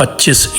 25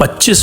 25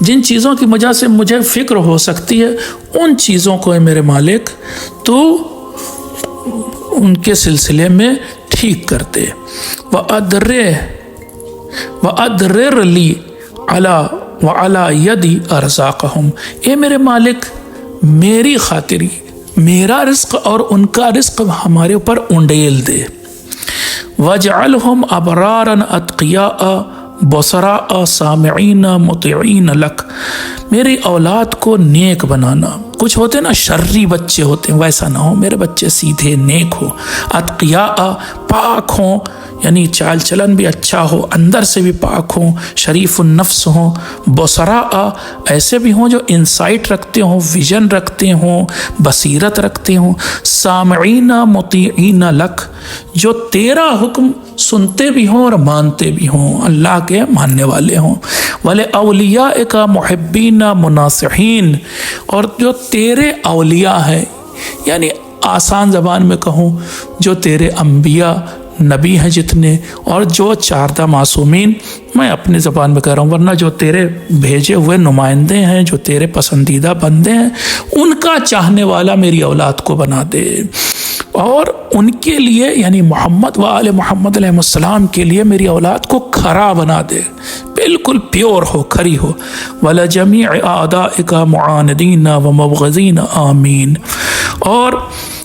جن چیزوں کی وجہ سے مجھے فکر ہو سکتی ہے ان چیزوں کو اے میرے مالک تو ان کے سلسلے میں ٹھیک کر دے۔ وَأَدْرِرْ لِي عَلَى وَعَلَى يَدِي أَرْزَاقَهُمْ، اے میرے مالک میری خاطری میرا رزق اور ان کا رزق ہمارے اوپر انڈیل دے۔ وَاجْعَلْهُمْ أَبْرَارًا أَتْقِيَاءَ بُصَرَاءَ سَامِعِينَ مُطِيعِينَ لَكَ، میری اولاد کو نیک بنانا۔ کچھ ہوتے ہیں نا شرری بچے ہوتے ہیں، ویسا نہ ہو، میرے بچے سیدھے نیک ہو، اتقیاء پاک ہوں، یعنی چال چلن بھی اچھا ہو، اندر سے بھی پاک ہوں، شریف النفس ہوں، بصراء ایسے بھی ہوں جو انسائٹ رکھتے ہوں، ویژن رکھتے ہوں، بصیرت رکھتے ہوں، سامعین مطیعین لک، جو تیرا حکم سنتے بھی ہوں اور مانتے بھی ہوں، اللہ کے ماننے والے ہوں، وَلِأَوْلِيَائِكَ مُحِبِّينَ مُنَاصِحِينَ، اور جو تیرے اولیاء ہیں، یعنی آسان زبان میں کہوں جو تیرے انبیاء نبی ہیں جتنے، اور جو 14 معصومین، میں اپنی زبان میں کہہ رہا ہوں، ورنہ جو تیرے بھیجے ہوئے نمائندے ہیں، جو تیرے پسندیدہ بندے ہیں، ان کا چاہنے والا میری اولاد کو بنا دے، اور ان کے لیے یعنی محمد و آل محمد علیہ السلام کے لیے میری اولاد کو کھرا بنا دے، بالکل پیور ہو، کھری ہو۔ وَلَجَمِيعِ أَعْدَائِكَ مُعَانِدِينَ وَمُبْغِضِينَ آمین، اور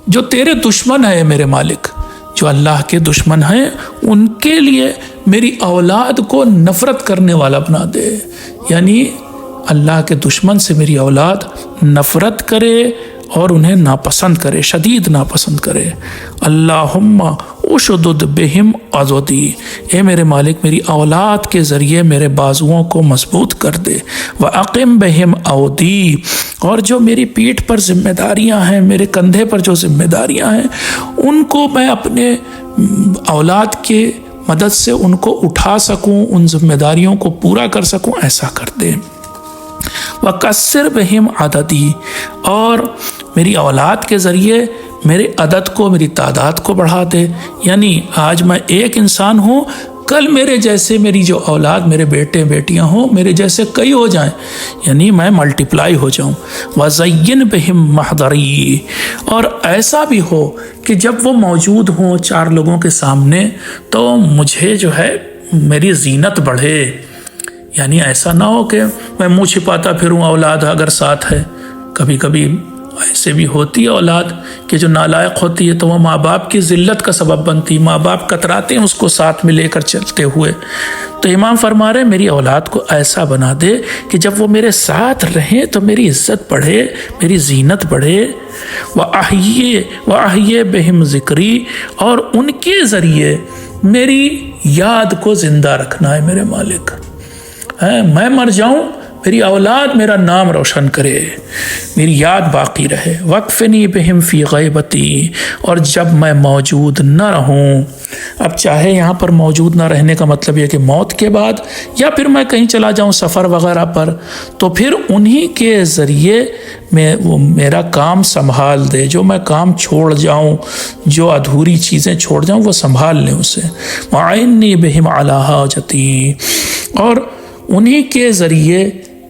جو تیرے دشمن ہیں میرے مالک، جو اللہ کے دشمن ہیں، ان کے لیے میری اولاد کو نفرت کرنے والا بنا دے، یعنی اللہ کے دشمن سے میری اولاد نفرت کرے اور انہیں ناپسند کرے، شدید ناپسند کرے۔ اللہم اشدد بہم عضدی، اے میرے مالک میری اولاد کے ذریعے میرے بازوؤں کو مضبوط کر دے۔ وَأَقِمْ بہم عودی، اور جو میری پیٹھ پر ذمہ داریاں ہیں، میرے کندھے پر جو ذمہ داریاں ہیں، ان کو میں اپنے اولاد کے مدد سے ان کو اٹھا سکوں، ان ذمہ داریوں کو پورا کر سکوں، ایسا کر دے۔ وَقَصِّرْ بِهِمْ عَدَدِي، اور میری اولاد کے ذریعے میرے عدد کو، میری تعداد کو بڑھا دے، یعنی آج میں ایک انسان ہوں، کل میرے جیسے میری جو اولاد، میرے بیٹے بیٹیاں ہوں، میرے جیسے کئی ہو جائیں، یعنی میں ملٹیپلائی ہو جاؤں۔ وَزَيِّنْ بِهِمْ مَحْضَرِي، اور ایسا بھی ہو کہ جب وہ موجود ہوں 4 لوگوں کے سامنے تو مجھے جو ہے میری زینت بڑھے، یعنی ایسا نہ ہو کہ میں منہ چھپاتا پھروں اولاد اگر ساتھ ہے۔ کبھی کبھی ایسے بھی ہوتی ہے اولاد کہ جو نالائق ہوتی ہے تو وہ ماں باپ کی ذلت کا سبب بنتی، ماں باپ کتراتے ہیں اس کو ساتھ میں لے کر چلتے ہوئے۔ تو امام فرما رہے میری اولاد کو ایسا بنا دے کہ جب وہ میرے ساتھ رہیں تو میری عزت بڑھے، میری زینت بڑھے۔ وَأَحْيِ بِهِمْ ذِكْرِي، اور ان کے ذریعے میری یاد کو زندہ رکھنا ہے میرے مالک، میں مر جاؤں میری اولاد میرا نام روشن کرے، میری یاد باقی رہے۔ وَقْفِنِي بِهِمْ فِي غَيْبَتِي، اور جب میں موجود نہ رہوں، اب چاہے یہاں پر موجود نہ رہنے کا مطلب یہ کہ موت کے بعد، یا پھر میں کہیں چلا جاؤں سفر وغیرہ پر، تو پھر انہی کے ذریعے میں وہ میرا کام سنبھال دے، جو میں کام چھوڑ جاؤں، جو ادھوری چیزیں چھوڑ جاؤں وہ سنبھال لیں اسے۔ وَعِنِّي بِهِمْ عَلَىٰ حَاجَتِي، اور انہی کے ذریعے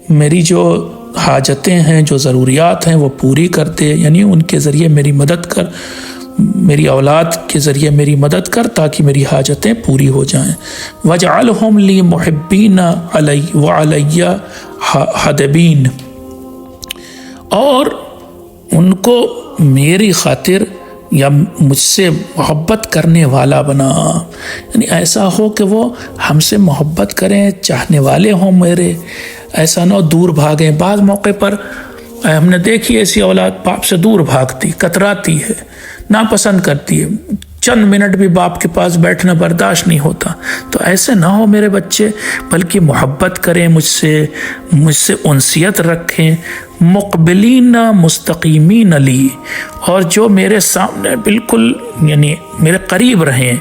میری جو حاجتیں ہیں، جو ضروریات ہیں وہ پوری کرتے، یعنی ان کے ذریعے میری مدد کر، میری اولاد کے ذریعے میری مدد کر تاکہ میری حاجتیں پوری ہو جائیں۔ وَاجْعَلْهُمْ لِي مُحِبِّينَ عَلَيَّ وَعَلَيَّ حَدِبِينَ، اور ان کو میری خاطر یا مجھ سے محبت کرنے والا بنا، یعنی ایسا ہو کہ وہ ہم سے محبت کریں، چاہنے والے ہوں میرے، ایسا نہ دور بھاگیں۔ بعض موقع پر ہم نے دیکھی ایسی اولاد باپ سے دور بھاگتی، کتراتی ہے، ناپسند کرتی ہے، چند منٹ بھی باپ کے پاس بیٹھنا برداشت نہیں ہوتا۔ تو ایسے نہ ہو میرے بچے، بلکہ محبت کریں مجھ سے انسیت رکھیں۔ مقبلین مستقیمین لی، اور جو میرے سامنے بالکل یعنی میرے قریب رہیں،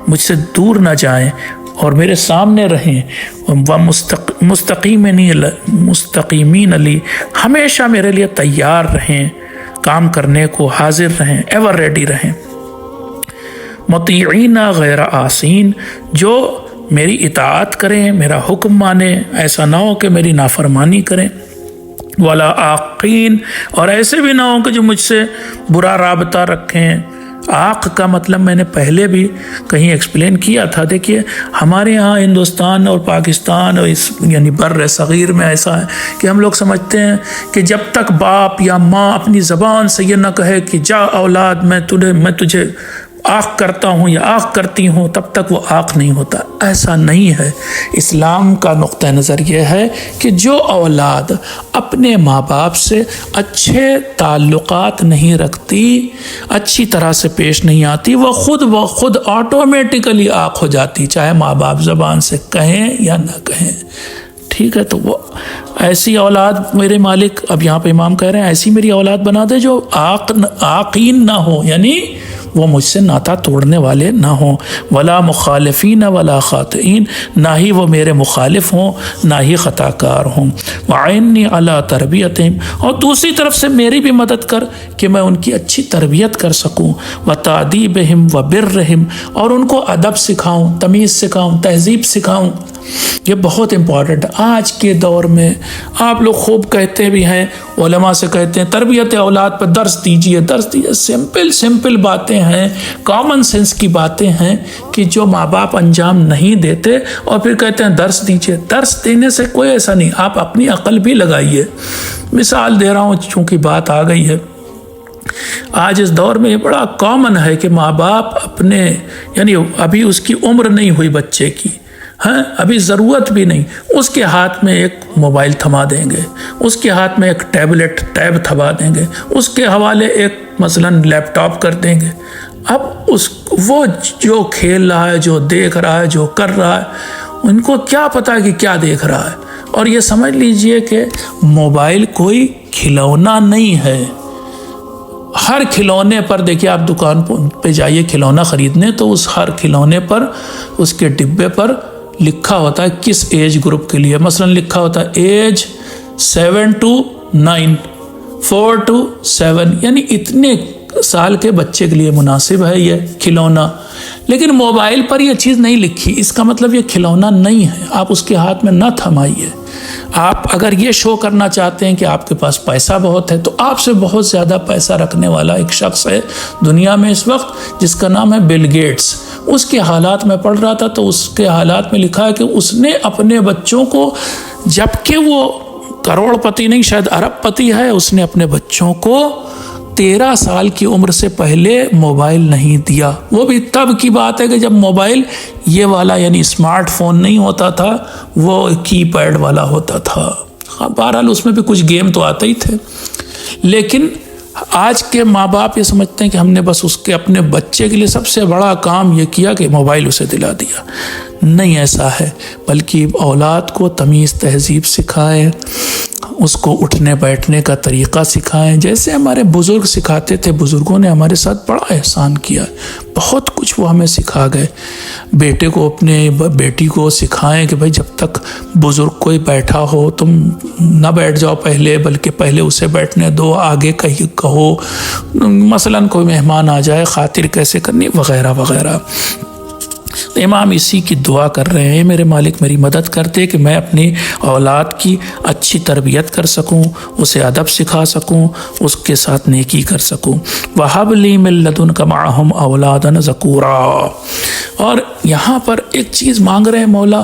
مجھ سے دور نہ جائیں اور میرے سامنے رہیں۔ مستقیمین لی، ہمیشہ میرے لیے تیار رہیں، کام کرنے کو حاضر رہیں، ایور ریڈی رہیں۔ مطیعین غیر آسین، جو میری اطاعت کریں، میرا حکم مانیں، ایسا نہ ہو کہ میری نافرمانی کریں، ولا عاقین، اور ایسے بھی نہ ہو کہ جو مجھ سے برا رابطہ رکھیں۔ عاق کا مطلب میں نے پہلے بھی کہیں ایکسپلین کیا تھا۔ دیکھیے ہمارے ہاں ہندوستان اور پاکستان اور یعنی بر صغیر میں ایسا ہے کہ ہم لوگ سمجھتے ہیں کہ جب تک باپ یا ماں اپنی زبان سے یہ نہ کہے کہ جا اولاد میں تجھے آق کرتا ہوں یا آق کرتی ہوں، تب تک وہ آق نہیں ہوتا۔ ایسا نہیں ہے۔ اسلام کا نقطہ نظر یہ ہے کہ جو اولاد اپنے ماں باپ سے اچھے تعلقات نہیں رکھتی، اچھی طرح سے پیش نہیں آتی، وہ خود آٹومیٹیکلی آق ہو جاتی، چاہے ماں باپ زبان سے کہیں یا نہ کہیں۔ ٹھیک ہے، تو وہ ایسی اولاد میرے مالک، اب یہاں پہ امام کہہ رہے ہیں ایسی میری اولاد بنا دے جو عاقین نہ ہو، یعنی وہ مجھ سے ناتا توڑنے والے نہ ہوں، ولا مخالفین ولا خاطئین، نہ ہی وہ میرے مخالف ہوں نہ ہی خطا کار ہوں، وعینی علی تربیتہم، اور دوسری طرف سے میری بھی مدد کر کہ میں ان کی اچھی تربیت کر سکوں، وتعدیبہم وبرہم، اور ان کو ادب سکھاؤں، تمیز سکھاؤں، تہذیب سکھاؤں۔ یہ بہت امپورٹنٹ۔ آج کے دور میں آپ لوگ خوب کہتے بھی ہیں، علماء سے کہتے ہیں تربیت اولاد پر درس دیجئے۔ سمپل باتیں ہیں، کامن سینس کی باتیں ہیں کہ جو ماں باپ انجام نہیں دیتے اور پھر کہتے ہیں درس دیجئے۔ درس دینے سے کوئی ایسا نہیں، آپ اپنی عقل بھی لگائیے۔ مثال دے رہا ہوں چونکہ بات آ گئی ہے۔ آج اس دور میں یہ بڑا کامن ہے کہ ماں باپ اپنے یعنی ابھی اس کی عمر نہیں ہوئی بچے کی، ابھی ضرورت بھی نہیں، اس کے ہاتھ میں ایک موبائل تھما دیں گے، اس کے ہاتھ میں ایک ٹیب تھما دیں گے، اس کے حوالے ایک مثلاً لیپ ٹاپ کر دیں گے۔ اب وہ جو کھیل رہا ہے، جو دیکھ رہا ہے، جو کر رہا ہے، ان کو کیا پتا کہ کیا دیکھ رہا ہے۔ اور یہ سمجھ لیجئے کہ موبائل کوئی کھلونا نہیں ہے۔ ہر کھلونے پر دیکھیے، آپ دکان پہ جائیے کھلونا خریدنے تو اس ہر کھلونے پر اس کے ڈبے پر لکھا ہوتا ہے کس ایج گروپ کے لیے۔ مثلا لکھا ہوتا ہے ایج 7 to 9، 4 to 7، یعنی اتنے سال کے بچے کے لیے مناسب ہے یہ کھلونا۔ لیکن موبائل پر یہ چیز نہیں لکھی، اس کا مطلب یہ کھلونا نہیں ہے، آپ اس کے ہاتھ میں نہ تھمائیے۔ آپ اگر یہ شو کرنا چاہتے ہیں کہ آپ کے پاس پیسہ بہت ہے، تو آپ سے بہت زیادہ پیسہ رکھنے والا ایک شخص ہے دنیا میں اس وقت، جس کا نام ہے بل گیٹس۔ اس کے حالات میں پڑھ رہا تھا تو اس کے حالات میں لکھا ہے کہ اس نے اپنے بچوں کو، جبکہ وہ کروڑ پتی نہیں شاید ارب پتی ہے، اس نے اپنے بچوں کو 13 سال کی عمر سے پہلے موبائل نہیں دیا۔ وہ بھی تب کی بات ہے کہ جب موبائل یہ والا یعنی اسمارٹ فون نہیں ہوتا تھا، وہ کی پیڈ والا ہوتا تھا۔ بہرحال اس میں بھی کچھ گیم تو آتے ہی تھے، لیکن آج کے ماں باپ یہ سمجھتے ہیں کہ ہم نے بس اس کے اپنے بچے کے لیے سب سے بڑا کام یہ کیا کہ موبائل اسے دلا دیا۔ نہیں ایسا ہے، بلکہ اولاد کو تمیز تہذیب سکھائیں، اس کو اٹھنے بیٹھنے کا طریقہ سکھائیں، جیسے ہمارے بزرگ سکھاتے تھے۔ بزرگوں نے ہمارے ساتھ بڑا احسان کیا، بہت کچھ وہ ہمیں سکھا گئے۔ بیٹے کو اپنے بیٹی کو سکھائیں کہ بھائی جب تک بزرگ کوئی بیٹھا ہو تم نہ بیٹھ جاؤ پہلے، بلکہ پہلے اسے بیٹھنے دو، آگے کہو، مثلاً کوئی مہمان آ جائے خاطر کیسے کرنی وغیرہ وغیرہ۔ امام اسی کی دعا کر رہے ہیں، میرے مالک میری مدد کرتے کہ میں اپنی اولاد کی اچھی تربیت کر سکوں، اسے ادب سکھا سکوں، اس کے ساتھ نیکی کر سکوں۔ وَهَبْ لِي مِن لَّدُنْكَ مَعَهُمْ أَوْلَادًا ذَكُورًا۔ اور یہاں پر ایک چیز مانگ رہے ہیں مولا،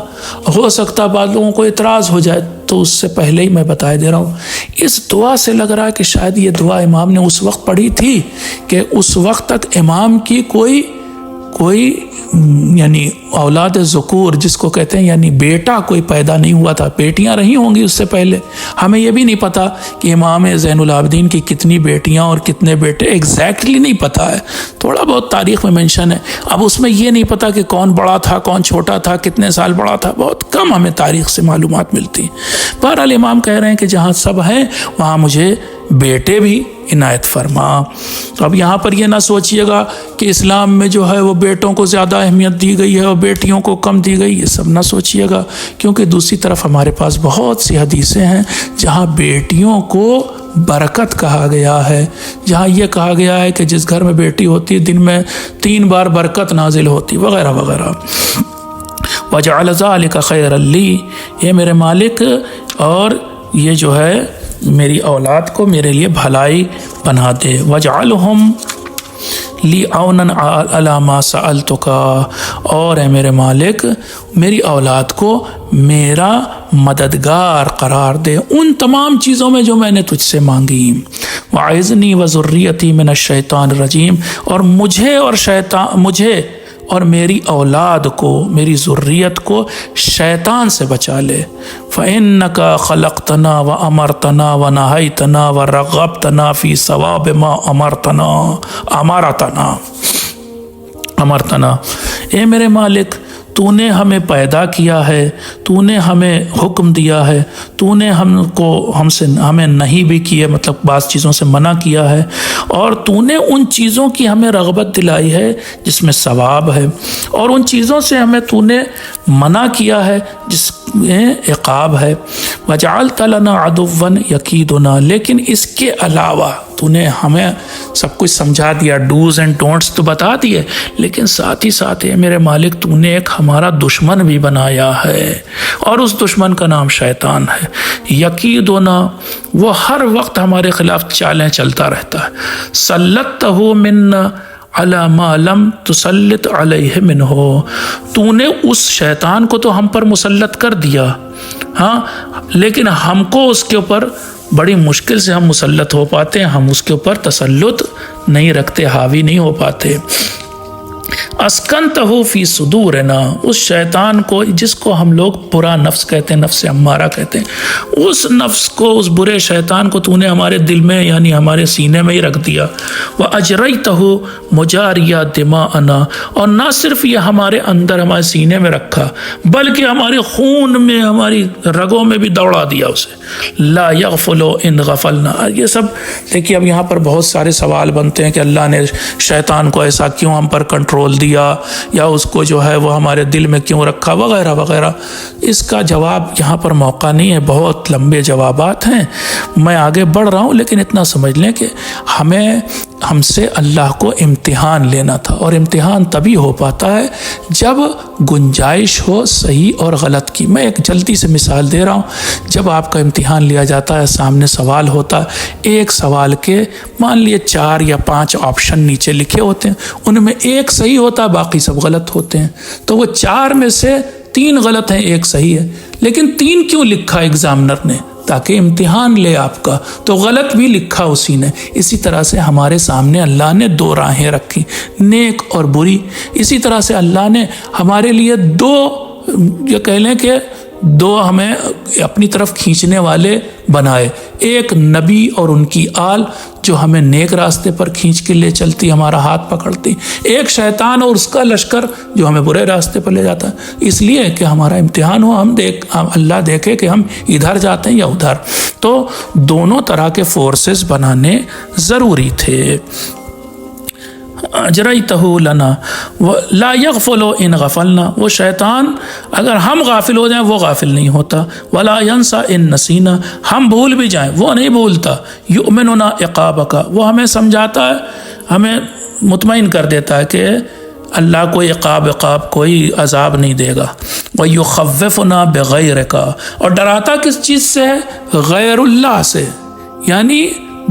ہو سکتا بعض لوگوں کو اعتراض ہو جائے، تو اس سے پہلے ہی میں بتا دے رہا ہوں، اس دعا سے لگ رہا ہے کہ شاید یہ دعا امام نے اس وقت پڑھی تھی کہ اس وقت تک امام کی کوئی یعنی اولاد ذکور جس کو کہتے ہیں یعنی بیٹا کوئی پیدا نہیں ہوا تھا، بیٹیاں رہی ہوں گی اس سے پہلے۔ ہمیں یہ بھی نہیں پتا کہ امام زین العابدین کی کتنی بیٹیاں اور کتنے بیٹے ایگزیکٹلی نہیں پتا ہے، تھوڑا بہت تاریخ میں منشن ہے۔ اب اس میں یہ نہیں پتا کہ کون بڑا تھا کون چھوٹا تھا، کتنے سال بڑا تھا، بہت کم ہمیں تاریخ سے معلومات ملتی۔ بہرحال امام کہہ رہے ہیں کہ جہاں سب ہیں وہاں مجھے بیٹے بھی عنایت فرما۔ اب یہاں پر یہ نہ سوچئے گا کہ اسلام میں جو ہے وہ بیٹوں کو زیادہ اہمیت دی گئی ہے اور بیٹیوں کو کم دی گئی، یہ سب نہ سوچئے گا، کیونکہ دوسری طرف ہمارے پاس بہت سی حدیثیں ہیں جہاں بیٹیوں کو برکت کہا گیا ہے، جہاں یہ کہا گیا ہے کہ جس گھر میں بیٹی ہوتی ہے دن میں 3 بار برکت نازل ہوتی وغیرہ وغیرہ۔ وجعل ذلک خیرا لی، اے میرے مالک، اور یہ جو ہے میری اولاد کو میرے لیے بھلائی بنا دے، وجعلہم لی عونا علی ما سألتک، اور اے میرے مالک میری اولاد کو میرا مددگار قرار دے ان تمام چیزوں میں جو میں نے تجھ سے مانگی، وَأَعِذْنِي وَذُرِّيَّتِي مِنَ الشَّيْطَانِ الرَّجِيمِ، اور مجھے اور میری اولاد کو، میری ذریت کو شیطان سے بچا لے، فَإِنَّكَ خَلَقْتَنَا وَأَمَرْتَنَا وَنَهَيْتَنَا وَرَغَّبْتَنَا فِي ثَوَابِ مَا امرتنا، اے میرے مالک تو نے ہمیں پیدا کیا ہے، تو نے ہمیں حکم دیا ہے، تو نے ہمیں نہیں بھی کیا، مطلب بعض چیزوں سے منع کیا ہے، اور تو نے ان چیزوں کی ہمیں رغبت دلائی ہے جس میں ثواب ہے، اور ان چیزوں سے ہمیں تو نے منع کیا ہے جس میں عقاب ہے، وجعلت لنا عدوا یکیدنا، لیکن اس کے علاوہ تو نے ہمیں سب کچھ سمجھا دیا، ڈوز اینڈ ڈونٹس تو بتا دیے، لیکن ساتھ ہی ساتھ میرے مالک تو نے ایک ہمارا دشمن بھی بنایا ہے، اور اس دشمن کا نام شیطان ہے، یکیدنا، وہ ہر وقت ہمارے خلاف چالیں چلتا رہتا ہے، سلطتہ منا علی ما لم تسلط علیہ منہ، تو نے اس شیطان کو تو ہم پر مسلط کر دیا، ہاں، لیکن ہم کو اس کے اوپر بڑی مشکل سے ہم مسلط ہو پاتے ہیں، ہم اس کے اوپر تسلط نہیں رکھتے، حاوی نہیں ہو پاتے۔ اسکنتہ فی صدورنا، اس شیطان کو جس کو ہم لوگ برا نفس کہتے ہیں، نفس امارہ کہتے ہیں، اس نفس کو، اس برے شیطان کو تو نے ہمارے دل میں یعنی ہمارے سینے میں ہی رکھ دیا، وَأَجْرَيْتَهُ مُجَارِيَ دِمَاءَنَا، اور نہ صرف یہ ہمارے اندر ہمارے سینے میں رکھا بلکہ ہمارے خون میں، ہماری رگوں میں بھی دوڑا دیا اسے، لا يغفل ان غفلنا۔ یہ سب دیکھیے اب یہاں پر بہت سارے سوال بنتے ہیں کہ اللہ نے شیطان کو ایسا کیوں ہم پر کنٹرول دیا، یا اس کو جو ہے وہ ہمارے دل میں کیوں رکھا، وغیرہ وغیرہ۔ اس کا جواب یہاں پر موقع نہیں ہے، بہت لمبے جوابات ہیں، میں آگے بڑھ رہا ہوں، لیکن اتنا سمجھ لیں کہ ہم سے اللہ کو امتحان لینا تھا، اور امتحان تبھی ہو پاتا ہے جب گنجائش ہو صحیح اور غلط کی۔ میں ایک جلدی سے مثال دے رہا ہوں، جب آپ کا امتحان لیا جاتا ہے، سامنے سوال ہوتا ہے، ایک سوال کے مان لیے 4 یا 5 آپشن نیچے لکھے ہوتے ہیں، ان میں ایک صحیح ہوتا ہے، باقی سب غلط ہوتے ہیں، تو وہ 4 میں سے 3 غلط ہیں، ایک صحیح ہے، لیکن 3 کیوں لکھا ایگزامنر نے؟ تاکہ امتحان لے آپ کا، تو غلط بھی لکھا اسی نے۔ اسی طرح سے ہمارے سامنے اللہ نے 2 راہیں رکھی، نیک اور بری۔ اسی طرح سے اللہ نے ہمارے لیے 2 یہ کہہ لیں کہ 2 ہمیں اپنی طرف کھینچنے والے بنائے، ایک نبی اور ان کی آل جو ہمیں نیک راستے پر کھینچ کے لے چلتی، ہمارا ہاتھ پکڑتی، ایک شیطان اور اس کا لشکر جو ہمیں برے راستے پر لے جاتا ہے، اس لیے کہ ہمارا امتحان ہو، اللہ دیکھے کہ ہم ادھر جاتے ہیں یا ادھر۔ تو دونوں طرح کے فورسز بنانے ضروری تھے۔ اجريته لنا لا يغفل ان غفلنا، وہ شیطان اگر ہم غافل ہو جائیں وہ غافل نہیں ہوتا، ولا ينسى ان نسينا، ہم بھول بھی جائیں وہ نہیں بھولتا، يؤمننا عقابك، وہ ہمیں سمجھاتا ہے، ہمیں مطمئن کر دیتا ہے کہ اللہ کوئی عقاب کوئی عذاب نہیں دے گا، وَيُخَوِّفُنَا بِغَيْرِكَ، اور ڈراتا کس چیز سے ہے؟ غیر اللہ سے، یعنی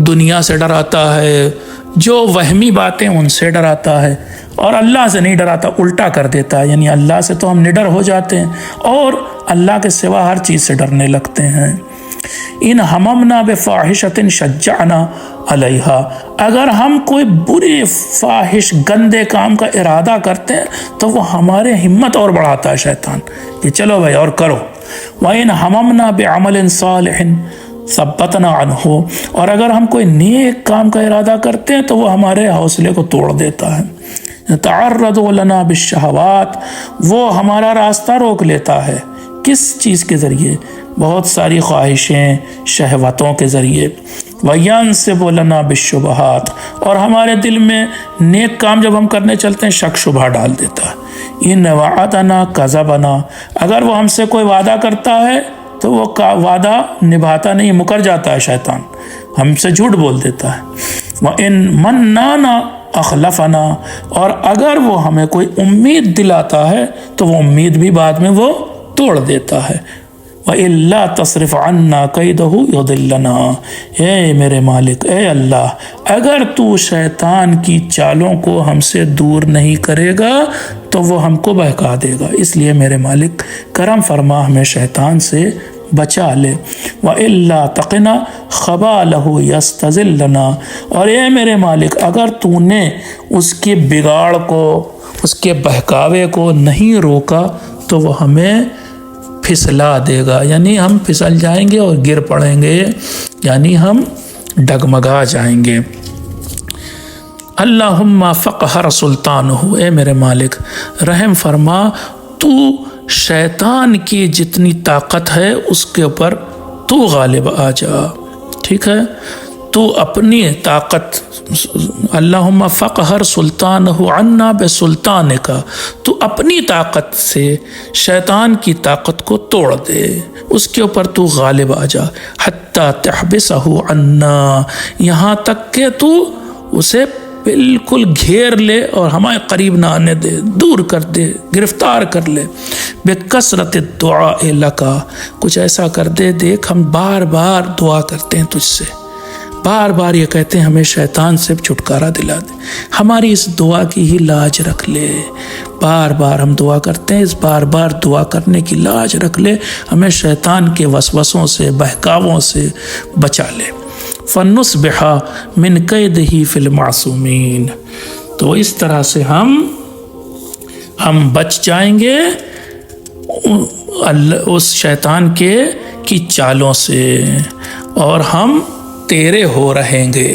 دنیا سے ڈراتا ہے، جو وہمی باتیں ان سے ڈراتا ہے، اور اللہ سے نہیں ڈراتا، الٹا کر دیتا ہے، یعنی اللہ سے تو ہم نڈر ہو جاتے ہیں اور اللہ کے سوا ہر چیز سے ڈرنے لگتے ہیں۔ ان ہممنا بفاحشۃ شجعنا علیہا، اگر ہم کوئی بری فاحش گندے کام کا ارادہ کرتے ہیں تو وہ ہمارے ہمت اور بڑھاتا ہے شیطان کہ چلو بھائی اور کرو۔ وَإِنْ ہممنا بعمل صالح ثبتنا عنہ، اور اگر ہم کوئی نیک کام کا ارادہ کرتے ہیں تو وہ ہمارے حوصلے کو توڑ دیتا ہے۔ تعرض لنا بالشہوات، وہ ہمارا راستہ روک لیتا ہے، کس چیز کے ذریعے؟ بہت ساری خواہشیں، شہوتوں کے ذریعے۔ وَيَنْسِبُ لَنَا بِالشُّبُہَاتِ، اور ہمارے دل میں نیک کام جب ہم کرنے چلتے ہیں شک شبہ ڈال دیتا ہے۔ اِنْ وَعَدَنَا كَذَبَنَا، اگر وہ ہم سے کوئی وعدہ کرتا ہے تو وہ وعدہ نبھاتا نہیں، مکر جاتا ہے شیطان، ہم سے جھوٹ بول دیتا ہے۔ وَإِنْ مَنَّانَا اخلفنا، اور اگر وہ ہمیں کوئی امید دلاتا ہے تو وہ امید بھی بعد میں وہ توڑ دیتا ہے۔ وَإِلَّا تَصْرِفْ عَنَّا كَيْدَهُ يُضِلَّنَا، اے میرے مالک، اے اللہ، اگر تو شیطان کی چالوں کو ہم سے دور نہیں کرے گا تو وہ ہم کو بہکا دے گا، اس لیے میرے مالک کرم فرما، ہمیں شیطان سے بچا لے۔ وَإِلَّا تَقِنَا خَبَالَهُ يَسْتَزِلَّنَا، اور اے میرے مالک اگر تو نے اس کے بگاڑ کو، اس کے بہکاوے کو نہیں روکا تو وہ ہمیں پھسلا دے گا، یعنی ہم پھسل جائیں گے اور گر پڑیں گے، یعنی ہم ڈگمگا جائیں گے۔ اللہم فقہر سلطانہ، اے میرے مالک رحم فرما، تو شیطان کی جتنی طاقت ہے اس کے اوپر تو غالب آ جا، ٹھیک ہے؟ تو اپنی طاقت، اللہم فقہر سلطانہ عنا بسلطانک، تو اپنی طاقت سے شیطان کی طاقت کو توڑ دے، اس کے اوپر تو غالب آ جا، حتی تحبسہ عنا، یہاں تک کہ تو اسے بالکل گھیر لے اور ہمارے قریب نہ آنے دے، دور کر دے، گرفتار کر لے۔ بکثرت الدعاء لکا، کچھ ایسا کر دے، دیکھ ہم بار بار دعا کرتے ہیں تجھ سے، بار بار یہ کہتے ہیں ہمیں شیطان سے چھٹکارا دلا دے، ہماری اس دعا کی ہی لاج رکھ لے، بار بار ہم دعا کرتے ہیں، اس بار بار دعا کرنے کی لاج رکھ لے، ہمیں شیطان کے وسوسوں سے، بہکاووں سے بچا لے۔ فَنُصْبِحَ مِنْ قَيْدِهِ فِي الْمَعْصُومِينَ، تو اس طرح سے ہم بچ جائیں گے اس شیطان کی چالوں سے، اور ہم تیرے ہو رہیں گے۔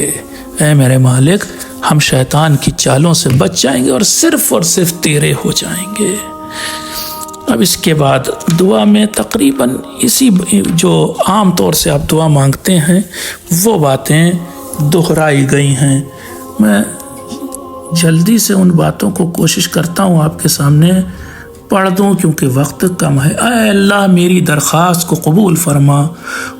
اے میرے مالک ہم شیطان کی چالوں سے بچ جائیں گے اور صرف تیرے ہو جائیں گے۔ اب اس کے بعد دعا میں تقریباً اسی جو عام طور سے آپ دعا مانگتے ہیں وہ باتیں دہرائی گئی ہیں۔ میں جلدی سے ان باتوں کو کوشش کرتا ہوں آپ کے سامنے پڑھ دوں کیونکہ وقت کم ہے۔ اے اللہ میری درخواست کو قبول فرما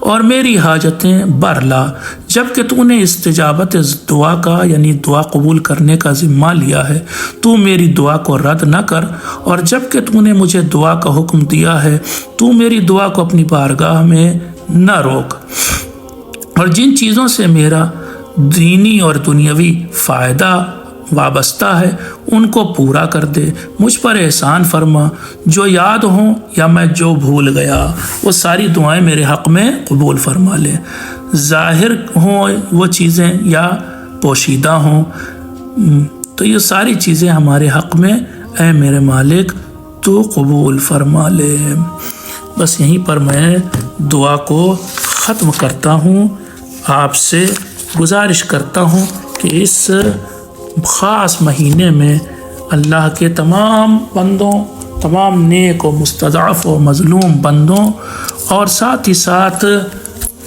اور میری حاجتیں بر لا، جبکہ تو نے استجابت دعا کا یعنی دعا قبول کرنے کا ذمہ لیا ہے، تو میری دعا کو رد نہ کر، اور جبکہ تو نے مجھے دعا کا حکم دیا ہے تو میری دعا کو اپنی بارگاہ میں نہ روک، اور جن چیزوں سے میرا دینی اور دنیاوی فائدہ وابستہ ہے ان کو پورا کر دے، مجھ پر احسان فرما، جو یاد ہوں یا میں جو بھول گیا وہ ساری دعائیں میرے حق میں قبول فرما لے، ظاہر ہوں وہ چیزیں یا پوشیدہ ہوں، تو یہ ساری چیزیں ہمارے حق میں اے میرے مالک تو قبول فرما لے۔ بس یہیں پر میں دعا کو ختم کرتا ہوں، آپ سے گزارش کرتا ہوں کہ اس خاص مہینے میں اللہ کے تمام بندوں، تمام نیک و مستضعف و مظلوم بندوں، اور ساتھ ہی ساتھ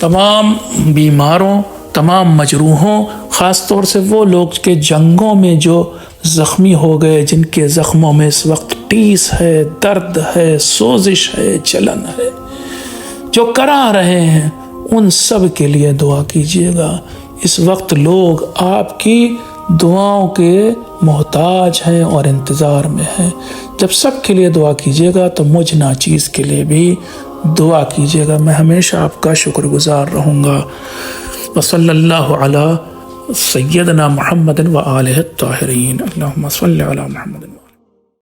تمام بیماروں، تمام مجروحوں، خاص طور سے وہ لوگ کہ جنگوں میں جو زخمی ہو گئے، جن کے زخموں میں اس وقت ٹیس ہے، درد ہے، سوزش ہے، جلن ہے، جو کرا رہے ہیں ان سب کے لیے دعا کیجیے گا۔ اس وقت لوگ آپ کی دعاؤں کے محتاج ہیں اور انتظار میں ہیں۔ جب سب کے لیے دعا کیجیے گا تو مجھ ناچیز کے لیے بھی دعا کیجیے گا، میں ہمیشہ آپ کا شکر گزار رہوں گا۔ وصلی اللہ علی سیدنا محمد و آلہ الطاہرین، اللہم صلی علی محمد۔